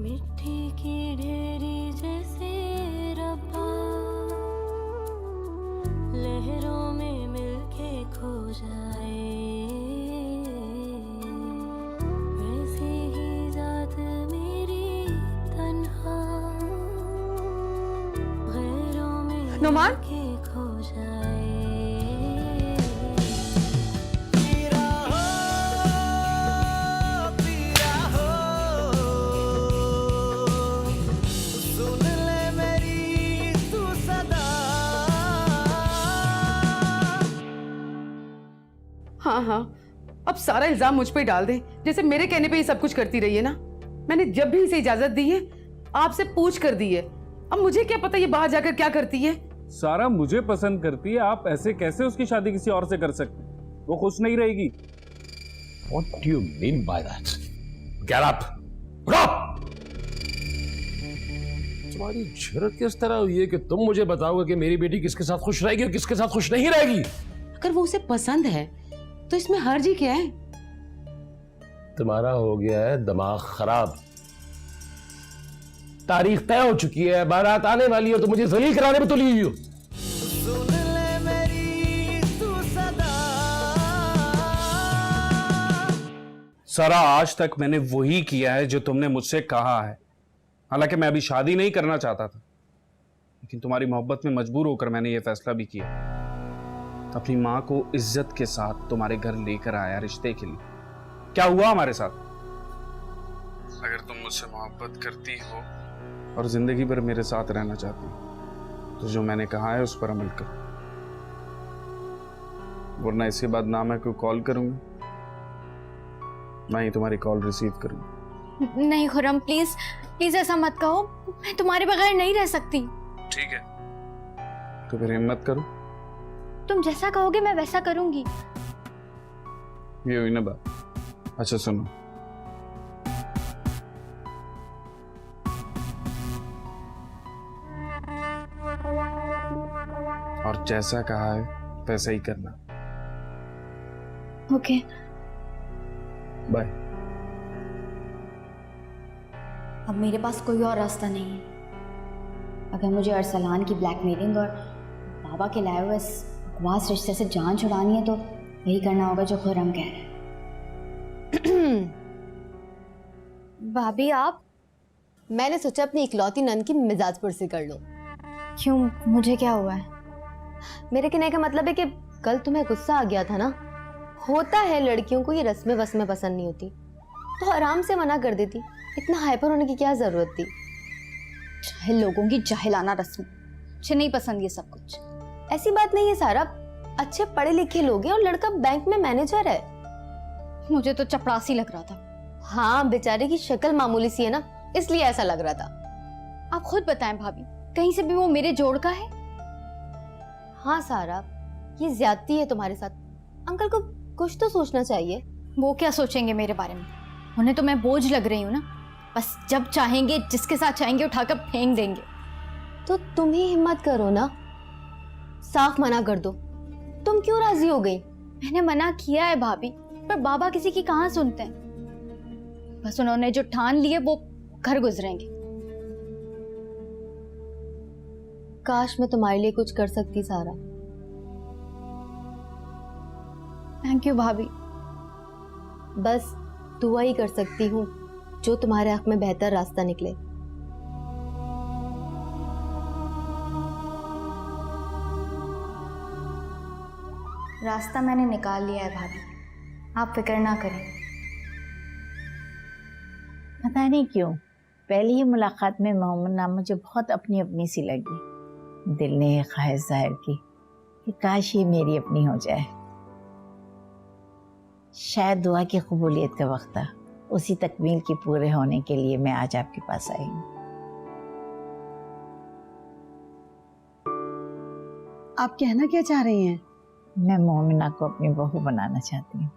मिट्टी की ढेरी जैसे रब्बा, लहरों में मिलके खो जाए, वैसे ही जात मेरी तन्हा, गैरों में मिलके खो जाए। हाँ हाँ, अब सारा इल्जाम मुझ पे डाल दे, जैसे मेरे कहने पे ये सब कुछ करती रही है ना। मैंने जब भी इसे इजाजत दी है आपसे पूछ कर दी है, अब मुझे क्या पता ये बाहर जाकर क्या करती है। सारा मुझे पसंद करती है, आप ऐसे कैसे उसकी शादी किसी और से कर सकते? वो खुश नहीं रहेगी। What do you mean by that? Get up! Get up! तुम्हारी जरूरत किस तरह हुई है कि तुम मुझे बताओगे कि मेरी बेटी किसके साथ खुश रहेगी और किसके साथ खुश नहीं रहेगी? अगर वो उसे पसंद है तो इसमें हर्ज ही क्या है? तुम्हारा हो गया है दिमाग खराब। तारीख तय हो चुकी है, बारात आने वाली है, तो मुझे जलील कराने में तुली हुई हो। सारा, आज तक मैंने वही किया है जो तुमने मुझसे कहा है। हालांकि मैं अभी शादी नहीं करना चाहता था, लेकिन तुम्हारी मोहब्बत में मजबूर होकर मैंने ये फैसला भी किया। अपनी माँ को इज्जत के साथ तुम्हारे घर लेकर आया रिश्ते के लिए। क्या हुआ हमारे साथ? अगर तुम मुझसे मोहब्बत करती हो और जिंदगी भर मेरे साथ रहना चाहती हो तो जो मैंने कहा है उस पर अमल करो, वरना इसके बाद ना मैं कोई कॉल करूंगा ना ही तुम्हारी कॉल रिसीव करूंगा। नहीं खुर्रम, प्लीज प्लीज ऐसा मत कहो, मैं तुम्हारे बगैर नहीं रह सकती। ठीक है, तो फिर हिम्मत करो। तुम जैसा कहोगे मैं वैसा करूंगी। ये हुई ना बात। अच्छा सुनो, और जैसा कहा है वैसा ही करना। Okay, bye. अब मेरे पास कोई और रास्ता नहीं है। अगर मुझे अरसलान की ब्लैकमेलिंग और बाबा के लाए हुए इस बकवास रिश्ते से जान छुड़ानी है तो वही करना होगा जो खुर्रम कह रहे हैं। भाभी आप? मैंने सोचा अपनी इकलौती नन की मिजाज पुरसी कर लो। क्यों, मुझे क्या हुआ है? मेरे कहने का मतलब है कि कल तुम्हें गुस्सा आ गया था ना। होता है लड़कियों को ये रस्में वस्में पसंद नहीं होती, तो आराम से मना कर देती। इतना हाइपर होने की क्या जरूरत थी? जाहिल लोगों की जाहिलाना रस्म, मुझे नहीं पसंद ये सब कुछ। ऐसी बात नहीं है सारा, अच्छे पढ़े लिखे लोग हैं और लड़का बैंक में मैनेजर है। मुझे तो चपरासी लग रहा था। हाँ, बेचारे की शक्ल मामूली सी है ना, इसलिए ऐसा लग रहा था। आप खुद बताएं भाभी, कहीं से भी वो मेरे जोड़ का है? हाँ सारा, ये ज्यादती है तुम्हारे साथ। अंकल को कुछ तो सोचना चाहिए। वो क्या सोचेंगे मेरे बारे में? उन्हें तो मैं बोझ लग रही हूँ ना, बस जब चाहेंगे जिसके साथ चाहेंगे उठाकर फेंक देंगे। तो तुम ही हिम्मत करो ना, साफ मना कर दो। तुम क्यों राजी हो गई? मैंने मना किया है भाभी, पर बाबा किसी की कहाँ सुनते हैं। बस उन्होंने जो ठान लिए वो घर गुजरेंगे। काश मैं तुम्हारे लिए कुछ कर सकती सारा। थैंक यू भाभी। बस दुआ ही कर सकती हूँ जो तुम्हारे हक में बेहतर रास्ता निकले। रास्ता मैंने निकाल लिया है भाभी, आप फिक्र ना करें। पता नहीं क्यों पहली ही मुलाकात में मोहम्मद मुझे बहुत अपनी अपनी सी लगी। दिल ने ये ख्वाहिश जाहिर की कि काश ये मेरी अपनी हो जाए। शायद दुआ की कबूलियत का वक्त था, उसी तकमील के पूरे होने के लिए मैं आज आपके पास आई हूँ। आप कहना क्या चाह रही हैं? मैं मोमिना को अपनी बहू बनाना चाहती हूँ।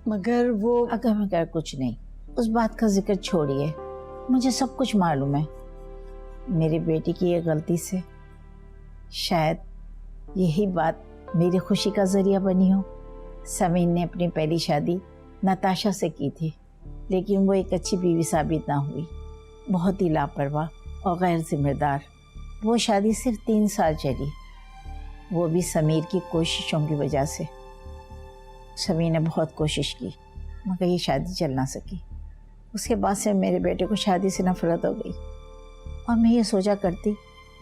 मगर वो अगर कुछ नहीं, उस बात का जिक्र छोड़िए, मुझे सब कुछ मालूम है। मेरी बेटी की ये गलती से शायद यही बात मेरी खुशी का जरिया बनी हो। समीन ने अपनी पहली शादी नताशा से की थी, लेकिन वो एक अच्छी बीवी साबित ना हुई। बहुत ही लापरवाह और गैर जिम्मेदार। वो शादी सिर्फ 3 साल चली, वो भी समीर की कोशिशों की वजह से। समीर ने बहुत कोशिश की मगर ये शादी चल ना सकी। उसके बाद से मेरे बेटे को शादी से नफरत हो गई और मैं ये सोचा करती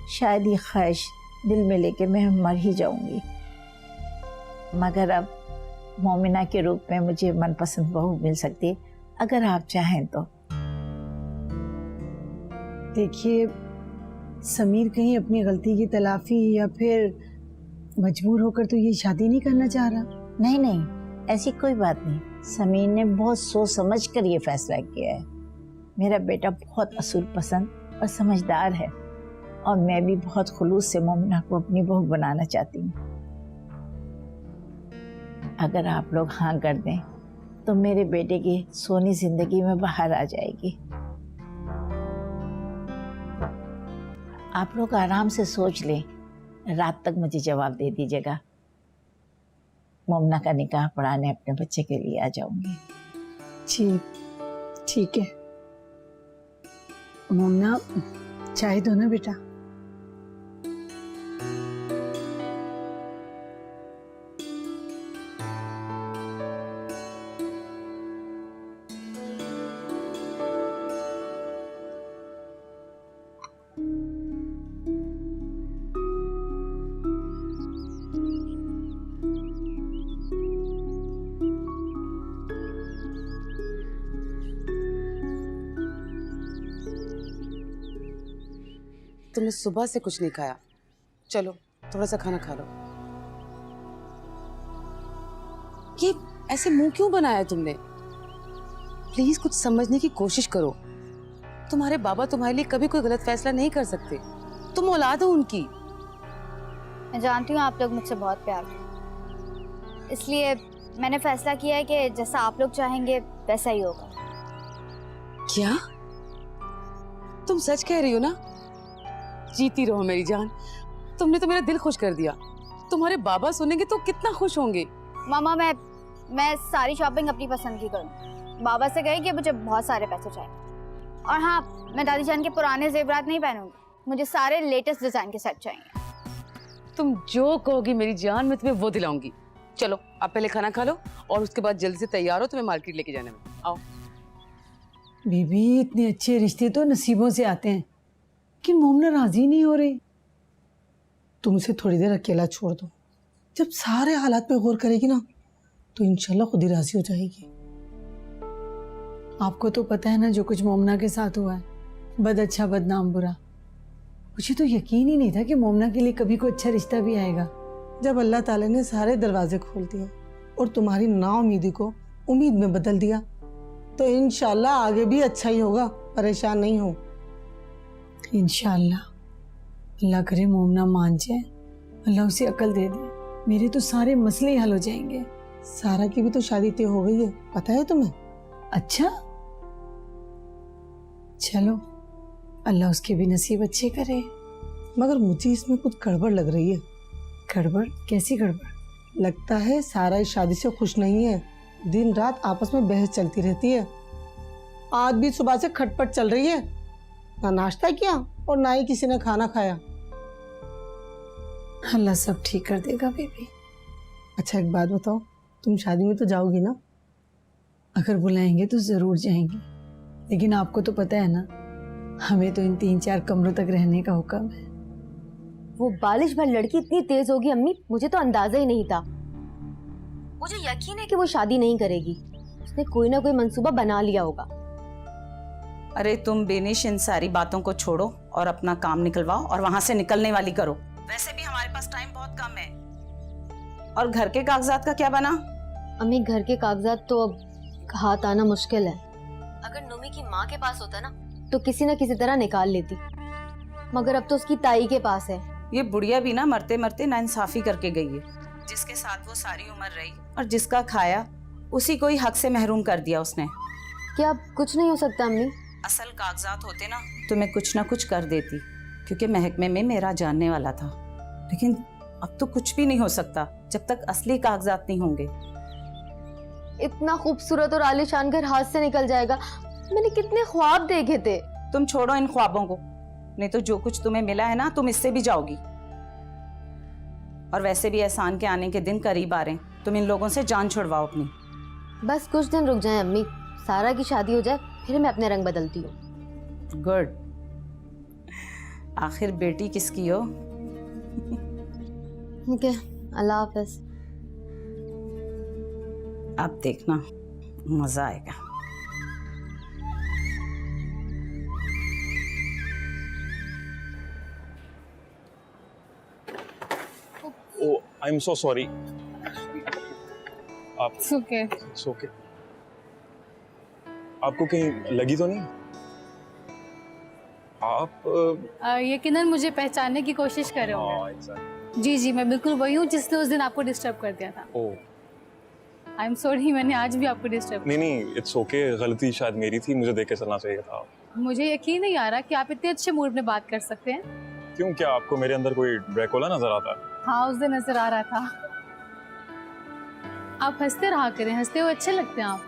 शायद ये ख्वाहिश दिल में लेके मैं मर ही जाऊंगी। मगर अब मोमिना के रूप में मुझे मनपसंद बहू मिल सकती है अगर आप चाहें तो। देखिए, समीर कहीं अपनी गलती की तलाफी या फिर मजबूर होकर तो ये शादी नहीं करना चाह रहा। नहीं नहीं, ऐसी कोई बात नहीं। समीर ने बहुत सोच समझ कर ये फैसला किया है। मेरा बेटा बहुत असूल पसंद और समझदार है और मैं भी बहुत खुलूस से मोमिना को अपनी बहू बनाना चाहती हूँ। अगर आप लोग हाँ कर दें तो मेरे बेटे की सोनी जिंदगी में बाहर आ जाएगी। आप लोग आराम से सोच लें, रात तक मुझे जवाब दे दीजिएगा। मोमिना का निकाह पढ़ाने अपने बच्चे के लिए आ जाऊंगी। ठीक है। मोमना, चाय दो ना बेटा। तुमने सुबह से कुछ नहीं खाया, चलो थोड़ा सा खाना खा लो। ये ऐसे मुंह क्यों बनाया तुमने? प्लीज कुछ समझने की कोशिश करो। तुम्हारे बाबा तुम्हारे लिए कभी कोई गलत फैसला नहीं कर सकते। तुम औलाद हो उनकी। मैं जानती हूँ आप लोग मुझसे बहुत प्यार करते, इसलिए मैंने फैसला किया है कि जैसा आप लोग चाहेंगे वैसा ही होगा। क्या तुम सच कह रही हो ना? जीती रहो मेरी जान, तुमने तो मेरा दिल खुश कर दिया। तुम्हारे बाबा सुनेंगे तो कितना खुश होंगे। मामा, मैं सारी शॉपिंग अपनी पसंद की करूँ। बाबा से कही कि मुझे बहुत सारे पैसे चाहिए। और हाँ, मैं दादी जान के पुराने जेवरात नहीं पहनूंगी, मुझे सारे लेटेस्ट डिजाइन के सेट चाहिए। तुम जो कहोगी मेरी जान, मैं तुम्हें वो दिलाऊंगी। चलो आप पहले खाना खा लो और उसके बाद जल्दी से तैयार हो, तुम्हें मार्केट लेके जाने में। आओ। बीबी, इतने अच्छे रिश्ते तो नसीबों से आते हैं कि मोमना राजी नहीं हो रही। तुम उसे थोड़ी देर अकेला छोड़ दो, जब सारे हालात पे गौर करेगी ना तो इंशाल्लाह खुद ही राजी हो जाएगी। आपको तो पता है ना जो कुछ मोमना के साथ हुआ है, बद अच्छा बदनाम बुरा। मुझे तो यकीन ही नहीं था कि मोमना के लिए कभी कोई अच्छा रिश्ता भी आएगा। जब अल्लाह ताला ने सारे दरवाजे खोल दिए और तुम्हारी नाउमीदी को उम्मीद में बदल दिया तो इंशाल्लाह आगे भी अच्छा ही होगा। परेशान नहीं हो। इंशाल्लाह अल्लाह करे मोमना मान जाए, अल्लाह उसे अकल दे दे, मेरे तो सारे मसले ही हल हो जाएंगे। सारा की भी तो शादी तय हो गई है, पता है तुम्हें? अच्छा, चलो अल्लाह उसके भी नसीब अच्छे करे। मगर मुझे इसमें कुछ गड़बड़ लग रही है। गड़बड़? कैसी गड़बड़? लगता है सारा इस शादी से खुश नहीं है। दिन रात आपस में बहस चलती रहती है। आज भी सुबह से खटपट चल रही है, ना नाश्ता किया और ना ही किसी ने खाना खाया। अल्लाह सब ठीक कर देगा बेबी। अच्छा एक बात बताओ, तुम शादी में तो जाओगी ना? अगर बुलाएंगे तो जरूर जाएंगे, लेकिन आपको तो पता है ना हमें तो इन 3-4 कमरों तक रहने का हुक्म है। वो बालिश भर लड़की इतनी तेज होगी अम्मी, मुझे तो अंदाजा ही नहीं था। मुझे यकीन है कि वो शादी नहीं करेगी। उसने कोई ना कोई मंसूबा बना लिया होगा। अरे तुम बेनिश इन सारी बातों को छोड़ो और अपना काम निकलवाओ और वहां से निकलने वाली करो। वैसे भी हमारे पास टाइम बहुत कम है। और घर के कागजात का क्या बना? अम्मी घर के कागजात तो अब हाथ आना मुश्किल है। अगर नोमी की माँ के पास होता ना तो किसी न किसी तरह निकाल लेती, मगर अब तो उसकी ताई के पास है। ये बुढ़िया भी ना मरते मरते नाइंसाफी करके गई है। जिसके साथ वो सारी उम्र रही और जिसका खाया उसी को ही हक से महरूम कर दिया उसने। क्या अब कुछ नहीं हो सकता अम्मी? असल कागजात होते ना तो मैं कुछ ना कुछ कर देती, क्योंकि महकमे में मेरा जानने वाला था। लेकिन अब तो कुछ भी नहीं हो सकता जब तक असली कागजात नहीं होंगे। इतना खूबसूरत और आलीशान घर हाथ से निकल जाएगा। मैंने कितने ख्वाब देखे थे। तुम छोड़ो इन ख्वाबों को, नहीं तो जो कुछ तुम्हें मिला है ना, तुम इससे भी जाओगी। और वैसे भी एहसान के आने के दिन करीब आ रहे हैं, तुम इन लोगों से जान छुड़वाओ अपनी। बस कुछ दिन रुक जाएं अम्मी, सारा की शादी हो जाए फिर मैं अपने रंग बदलती हूँ। गुड। आखिर बेटी किसकी हो? ठीक है, अल्लाह हाफिज। अब देखना मजा आएगा। Oh, I'm so sorry. आप It's okay. It's okay. आपको कहीं लगी तो नहीं? आप यकीनन मुझे पहचानने की कोशिश कर रहे हो। हाँ, exactly. जी जी, मैं बिल्कुल वही हूँ जिसने उस दिन आपको डिस्टर्ब कर दिया था। Oh, आई एम सॉरी, मैंने आज भी आपको डिस्टर्ब नहीं, it's okay. गलती शायद मेरी थी, मुझे देख के चलना चाहिए था। किया। मुझे यकीन नहीं आ रहा कि आप इतने अच्छे मूड में बात कर सकते हैं। क्यों, क्या आपको मेरे अंदर कोई ड्रैकुला नजर आता है? हाँ, उस दिन नजर आ रहा था। आप हंसते रहा करें, हंसते हुए अच्छे लगते हैं आप।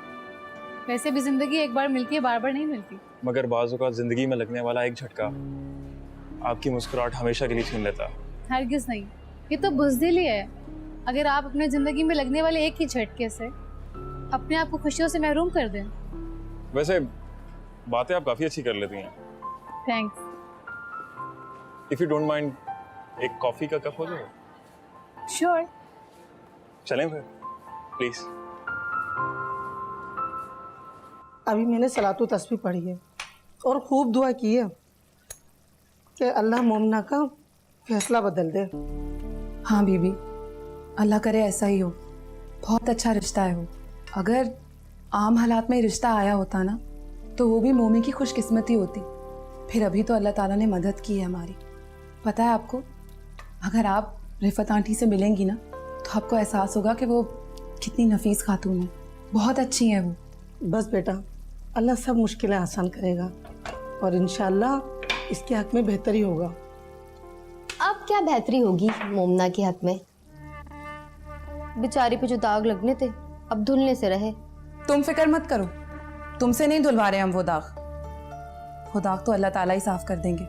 वैसे भी जिंदगी एक बार मिलती है, बार बार नहीं मिलती। मगर बाज़ औक़ात जिंदगी में लगने वाला एक झटका आपकी मुस्कुराहट हमेशा के लिए छीन लेता है। हरगिज नहीं, ये तो बुज़दिली है। अगर आप अपने जिंदगी में लगने वाले एक ही झटके से अपने आप को खुशियों से महरूम कर दें। वैसे बातें आप काफ़ी अच्छी कर लेती हैं। Thanks. If you don't mind, एक कॉफ़ी का कप हो जाए? श्योर। चलें फिर, प्लीज़। अभी मैंने सलातो तस्बीह पढ़ी है और खूब दुआ की है कि अल्लाह मोमना का फैसला बदल दे। हाँ बीबी, अल्लाह करे ऐसा ही हो। बहुत अच्छा रिश्ता है वो। अगर आम हालात में रिश्ता आया होता ना, तो वो भी मोमी की खुशकिस्मती होती। फिर अभी तो अल्लाह ताला ने मदद की है हमारी। पता है आपको, अगर आप रिफत आंटी से मिलेंगी ना, तो आपको एहसास होगा कि वो कितनी नफीस खातून है। बहुत अच्छी है वो। बस बेटा, अल्लाह सब मुश्किलें आसान करेगा और इंशाअल्लाह इसके हक में बेहतरी होगा। अब क्या बेहतरी होगी मोमना के हक में? बेचारी पे जो दाग लगने थे अब धुलने से रहे। तुम फिक्र मत करो, तुमसे नहीं धुलवा रहे हम वो दाग। वो दाग तो अल्लाह ताला ही साफ कर देंगे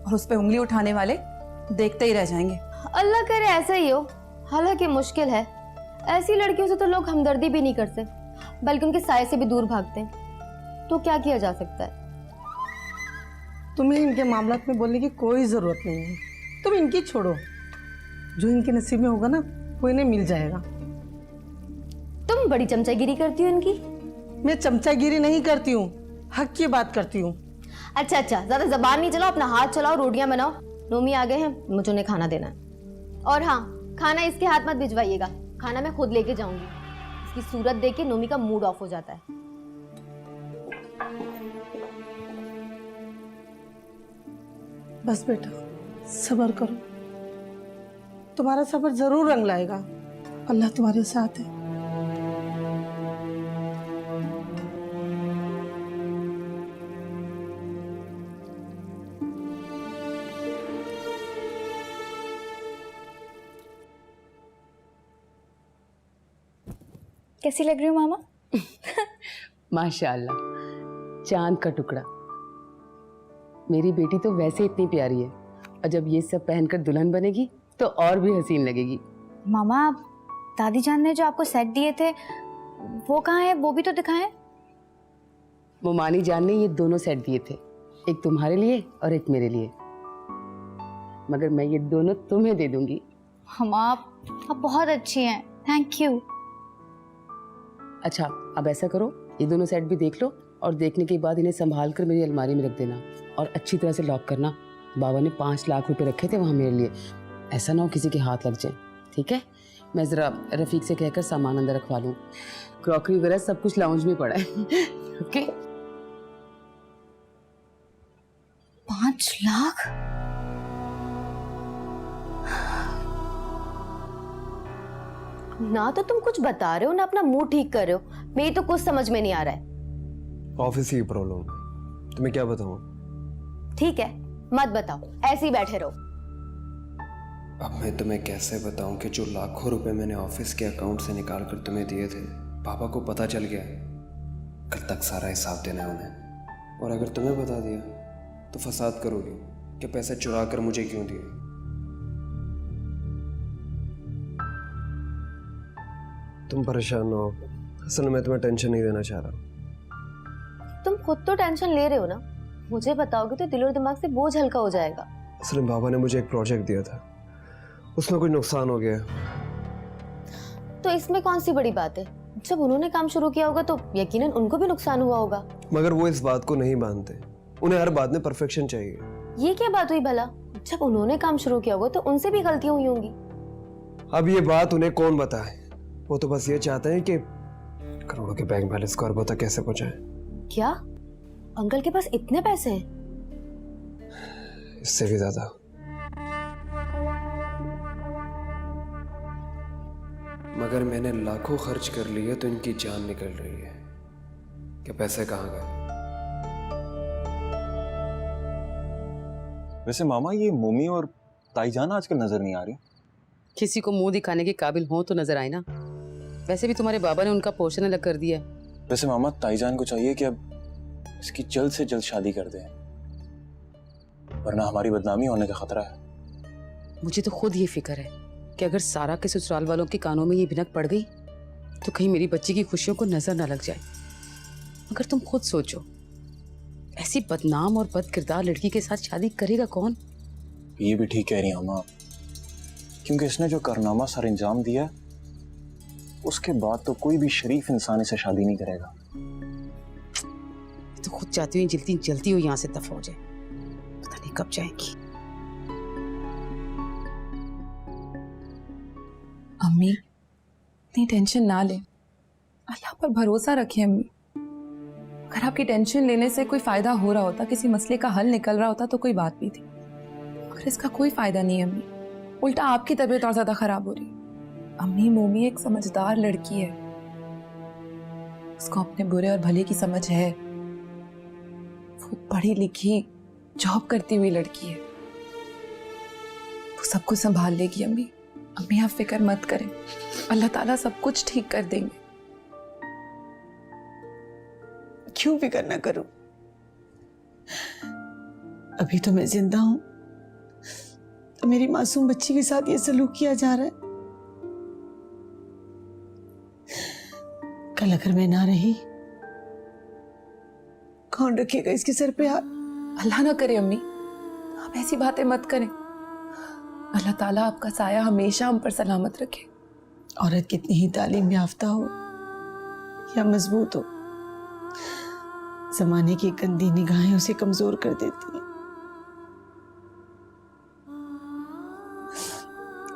और उस पे उंगली उठाने वाले देखते ही रह जाएंगे। अल्लाह करे ऐसा ही हो। हालांकि मुश्किल है, ऐसी लड़कियों से तो लोग हमदर्दी भी नहीं करते, बल्कि उनके साये से भी दूर भागते हैं। तो क्या किया जा सकता है? तुम्हें इनके मामलात में बोलने की कोई ज़रूरत नहीं है। तुम इनकी छोड़ो, जो इनके नसीब में होगा ना वो इन्हें मिल जाएगा। तुम बड़ी चमचागिरी करती हो इनकी। मैं चमचागिरी नहीं करती हूँ, हक की बात करती हूँ। अच्छा अच्छा, ज्यादा जबान नहीं चलाओ, अपना हाथ चलाओ, रोटियां बनाओ। नोमी आ गए हैं, मुझे उन्हें खाना देना है। और हाँ, खाना इसके हाथ मत भिजवाइएगा, खाना मैं खुद लेके जाऊंगी। इसकी सूरत देख के नोमी का मूड ऑफ हो जाता है। बस बेटा, सब्र करो, तुम्हारा सब्र जरूर रंग लाएगा। अल्लाह तुम्हारे साथ है। कैसी लग रही हूँ मामा? माशाल्लाह, चांद का टुकड़ा। मेरी बेटी तो वैसे इतनी प्यारी है, और जब ये सब पहनकर दुल्हन बनेगी तो और भी हसीन लगेगी। मामा, दादी जान ने जो आपको सेट दिए थे वो कहाँ है? वो भी तो दिखाएं। मोमानी जान ने ये दोनों सेट दिए थे, एक तुम्हारे लिए और एक मेरे लिए, मगर मैं ये दोनों तुम्हें दे दूंगी। मामा, आप बहुत अच्छी हैं, थैंक यू। अच्छा, अब ऐसा करो, ये दोनों सेट भी देख लो और देखने के बाद इन्हें संभाल कर मेरी अलमारी में रख देना और अच्छी तरह से लॉक करना। बाबा ने 5 लाख रुपए रखे थे वहाँ मेरे लिए, ऐसा ना हो किसी के हाथ लग जाए। ठीक है, मैं ज़रा रफ़ीक से कहकर सामान अंदर रखवा लूँ। क्रॉकरी वगैरह सब कुछ लाउंज में पड़ा है। ओके। 5 लाख? ना तो तुम कुछ बता रहे हो ना अपना मुंह ठीक कर रहे हो। मेरी तो कुछ समझ में नहीं आ रहा है। ऑफिस की प्रॉब्लम है, तुम्हें क्या बताऊं? ठीक है, मत बताओ, ऐसे ही बैठे रहो। अब मैं तुम्हें कैसे बताऊं कि जो लाखों रुपए मैंने ऑफिस के अकाउंट से निकाल कर तुम्हें दिए थे, पापा को पता चल गया। कल तक सारा हिसाब देना है उन्हें। और अगर तुम्हें बता दिया तो फसाद करोगे कि पैसे चुरा कर मुझे क्यों दिए। तुम परेशान हो, असल में तुम्हें टेंशन नहीं देना चाह रहा। तुम खुद तो टेंशन ले रहे हो ना, मुझे बताओगे तो दिल और दिमाग से बोझ हल्का हो जाएगा। असल में बाबा ने मुझे एक प्रोजेक्ट दिया था, उसमें कुछ नुकसान हो गया। तो इसमें कौन सी बड़ी बात है? जब उन्होंने काम शुरू किया होगा तो यकीनन उनको भी नुकसान हुआ होगा। मगर वो इस बात को नहीं मानते, उन्हें हर बात में परफेक्शन चाहिए। ये क्या बात हुई भला? जब उन्होंने काम शुरू किया होगा तो उनसे भी गलतियां हुई होंगी। अब ये बात उन्हें कौन बताए, वो तो बस ये चाहते हैं कि करोड़ों के बैंक बैलेंस को अरबों तक कैसे पहुंचाएं। क्या अंकल के पास इतने पैसे हैं? इससे भी ज्यादा। मगर मैंने लाखों खर्च कर लिए तो इनकी जान निकल रही है कि पैसे कहाँ गए। वैसे मामा, ये मोमी और ताईजान आजकल नजर नहीं आ रही। किसी को मुंह दिखाने के काबिल हो तो नजर आए ना। वैसे भी तुम्हारे बाबा ने उनका पोर्शन अलग कर दिया। वैसे मामा, ताईजान को चाहिए कि अब इसकी जल्द से जल्द शादी कर दें, वरना हमारी बदनामी होने का खतरा है। मुझे तो खुद ये फिक्र है कि अगर सारा के ससुराल वालों के कानों में ये भिनक पड़ गई तो कहीं मेरी बच्ची की खुशियों को नजर ना लग जाए। मगर तुम खुद सोचो, ऐसी बदनाम और बद किरदार लड़की के साथ शादी करेगा कौन? ये भी ठीक कह रही हैं मामा, क्योंकि इसने जो कारनामा सर अंजाम दिया है, उसके बाद तो कोई भी शरीफ इंसान इसे शादी नहीं करेगा। तो खुद चाहती हूँ जल्दी जल्दी हो यहाँ से दफा हो जाए, पता नहीं कब जाएंगी। अम्मी इतनी टेंशन ना ले, अल्लाह पर भरोसा रखिए अम्मी। अगर आपकी टेंशन लेने से कोई फायदा हो रहा होता, किसी मसले का हल निकल रहा होता तो कोई बात भी थी, मगर इसका कोई फायदा नहीं है अम्मी। उल्टा आपकी तबीयत और ज्यादा खराब हो रही। अम्मी, मोमी एक समझदार लड़की है, उसको अपने बुरे और भले की समझ है। वो पढ़ी लिखी जॉब करती हुई लड़की है, वो सब कुछ संभाल लेगी अम्मी। अम्मी आप फिक्र मत करें, अल्लाह ताला सब कुछ ठीक कर देंगे। क्यों फिक्र ना करूं? अभी तो मैं जिंदा हूं, तो मेरी मासूम बच्ची के साथ ये सलूक किया जा रहा है। कल अगर मैं ना रही, कौन रखेगा इसके सर पे हाथ? अल्लाह ना करे अम्मी, आप ऐसी बातें मत करें। अल्लाह ताला आपका साया हमेशा हम पर सलामत रखे। औरत कितनी ही तालीम याफ्ता हो या मजबूत हो, जमाने की गंदी निगाहें उसे कमजोर कर देती हैं।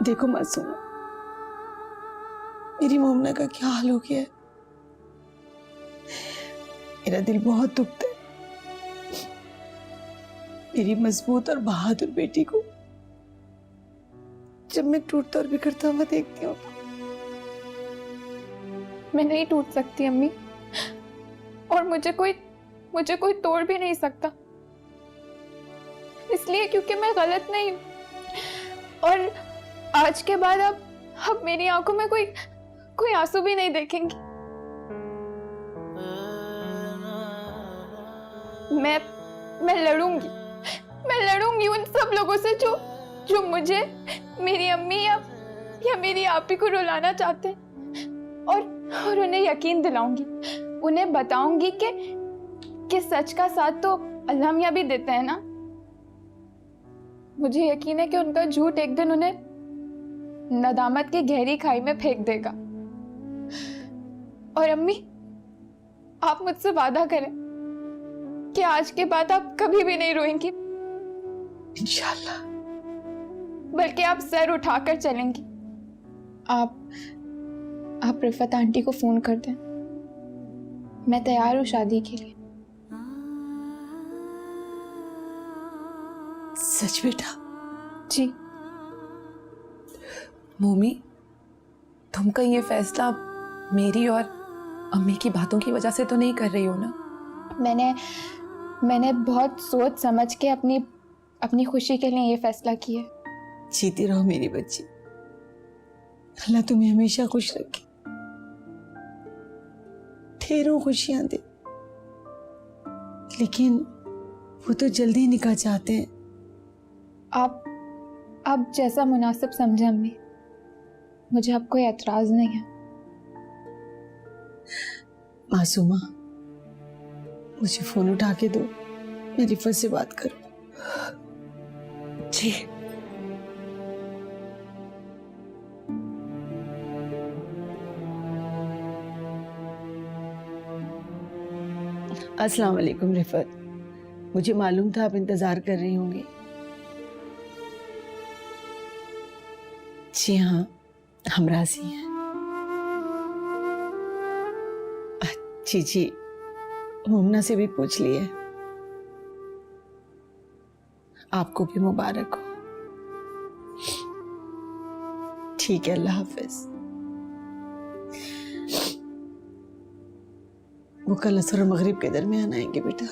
देखो मासूम, मेरी मोमना का क्या हाल हो गया है। मेरा दिल बहुत दुखता है मेरी मजबूत और बहादुर बेटी को जब मैं टूटता और बिखरता हुआ देखती हूँ। मैं नहीं टूट सकती अम्मी, और मुझे कोई तोड़ भी नहीं सकता, इसलिए क्योंकि मैं गलत नहीं हूँ। और आज के बाद अब मेरी आंखों में कोई आंसू भी नहीं देखेंगी। मैं लड़ूंगी उन सब लोगों से जो मुझे, मेरी अम्मी या मेरी आपी को रुलाना चाहते हैं, और उन्हें यकीन दिलाऊंगी, उन्हें बताऊंगी कि सच का साथ तो अल्लाह मियां भी देते हैं ना। मुझे यकीन है कि उनका झूठ एक दिन उन्हें नदामत की गहरी खाई में फेंक देगा। और अम्मी, आप मुझसे वादा करें कि आज के बाद आप कभी भी नहीं रोएंगी, इंशाल्लाह, बल्कि आप सर उठाकर चलेंगी। आप रिफत आंटी को फोन कर दें, मैं तैयार हूँ शादी के लिए। सच बेटा? जी। मोमी, तुम कहीं ये फैसला मेरी और अम्मी की बातों की वजह से तो नहीं कर रही हो ना? मैंने बहुत सोच समझ के अपनी खुशी के लिए ये फैसला किया। जीती रहो मेरी बच्ची, अल्लाह तुम्हें हमेशा खुश रखे, ढेरों खुशियां दे। लेकिन वो तो जल्दी निकाह चाहते हैं। आप जैसा मुनासिब समझे अम्मी, मुझे अब कोई एतराज नहीं है। मासूमा, मुझे फोन उठा के दो, मैं रिफत से बात करूं। जी। अस्सलाम वालेकुम रिफत, मुझे मालूम था आप इंतजार कर रही होंगी। जी हाँ, हम राजी हैं। जी, मोमना से भी पूछ लिए। आपको भी मुबारक हो। ठीक है, अल्लाह हाफिज। वो कल असर और मगरिब के दरमियान आएंगे बेटा।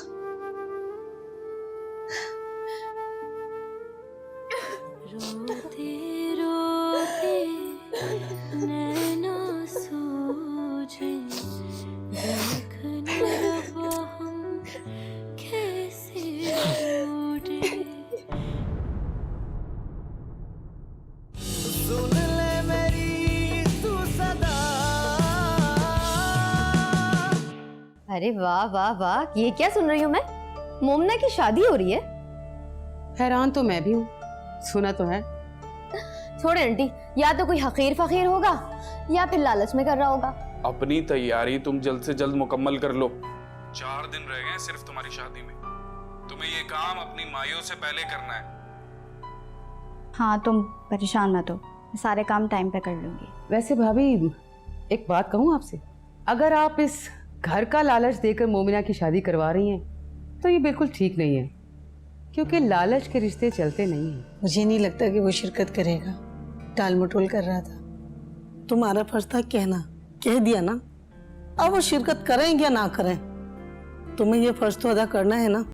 अरे वाह वाह वाह, ये क्या सुन रही हूँ मैं? मोमना की शादी हो रही है? हैरान तो मैं भी हूँ, सुना तो है। छोड़े आंटी, या तो कोई हकीर फकीर होगा या फिर लालच में कर रहा होगा। अपनी तैयारी तुम जल्द से जल्द मुकम्मल कर लो। 4 दिन रह गए सिर्फ तुम्हारी शादी में। तुम्हें ये काम अपनी माइयों से पहले करना है। हाँ, तुम परेशान मत हो, मैं सारे काम टाइम पे कर लूंगी। वैसे भाभी, एक बात कहूँ आपसे, अगर आप इस घर का लालच देकर मोमिना की शादी करवा रही हैं तो ये बिल्कुल ठीक नहीं है, क्योंकि लालच के रिश्ते चलते नहीं हैं। मुझे नहीं लगता कि वो शिरकत करेगा, टाल मटोल कर रहा था। तुम्हारा फर्ज था कहना, कह दिया ना। अब वो शिरकत करें या ना करें, तुम्हें ये फर्ज तो अदा करना है ना।